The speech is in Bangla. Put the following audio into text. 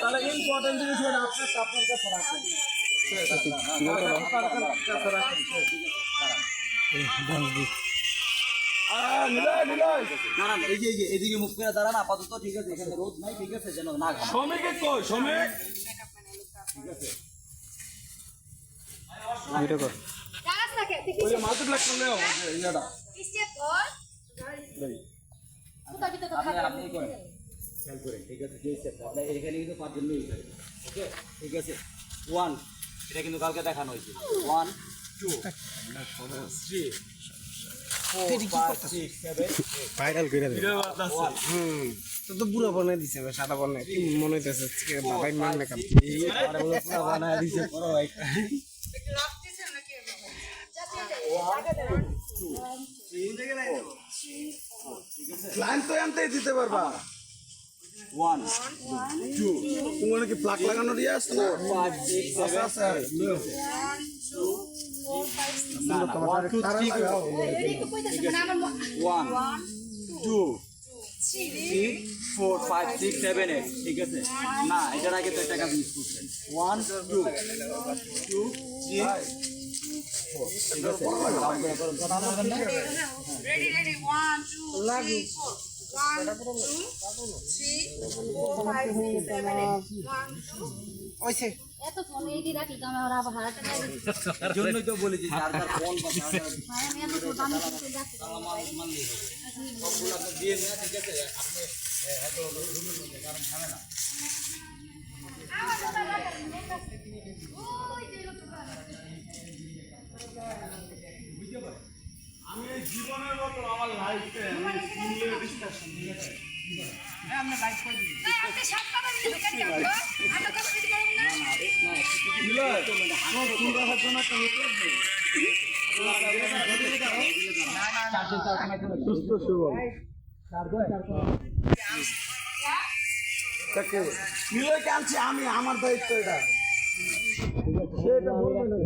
তাহলে ইম্পর্টেন্ট জিনিস হলো আপনার কাছে রাখেন। দাঁড়ান, এই যে এদিকে মুখ করে দাঁড়ান আপাতত, ঠিক আছে? এখানে রোদ নাই, ঠিক আছে? যেন না ঘামান। শ্রমিক কই শ্রমিক? ওই যে মাদুর লাগতে নেও ইয়াটা। আপনি করেন, খেয়াল করেন, ঠিক আছে? যে step টা, এখানে কিন্তু 5 জন মিল থাকে। ওকে, ঠিক আছে? 1, এটা কিন্তু কালকে দেখানো হয়েছে। 1 2 3 4 5 6 7 ভাইরাল করে দেবে তো বুড়ো বানাই দিছে সাদা বানাই কি মনে হইতেছে বাবাই মান না কাম বানায় দিছে বড় ভাই। লাইন তো আনতেই দিতে পারবা। 1 2 তোমার কি প্লাগ লাগানো দিয়ে আসছে না? 5 6 7 আচ্ছা না না 1 2 3 1 2 3 4 5 6 7 8, ঠিক আছে? না, এটার আগে তো একটা কাজ মিস করছেন। 1 2 2 3 4, ঠিক আছে? কাউন্ট করে করুন, কথা বলবেন না? Ready, 1 2 3 4 1 2 3 4 5 6 7 8 1 2 ওইছে এত ফোন এই দিয়ে রাখি তো আমার আবার হারাতে নাই এর জন্যই তো বলি যে যার যার ফোন বা যার যার আমি এত ফোন দামি করতে যাচ্ছি মানলি সবগুলো আপনি দিয়ে নিয়ে, ঠিক আছে? আপনি এত রুমের মধ্যে কারণ খাবে না। আমার দাদা লাগে ওই যে লোকটা আমি এই জীবনের মতো আমার লাইফে ডিসকাশন ঠিক আছে। আপনি সাত কথা দিলে কেন আমরা কথা দিতে পারবো না সুস্থ সুবল মিলে আনছি আমি, আমার দায়িত্ব এটা। সেটা বলবে না।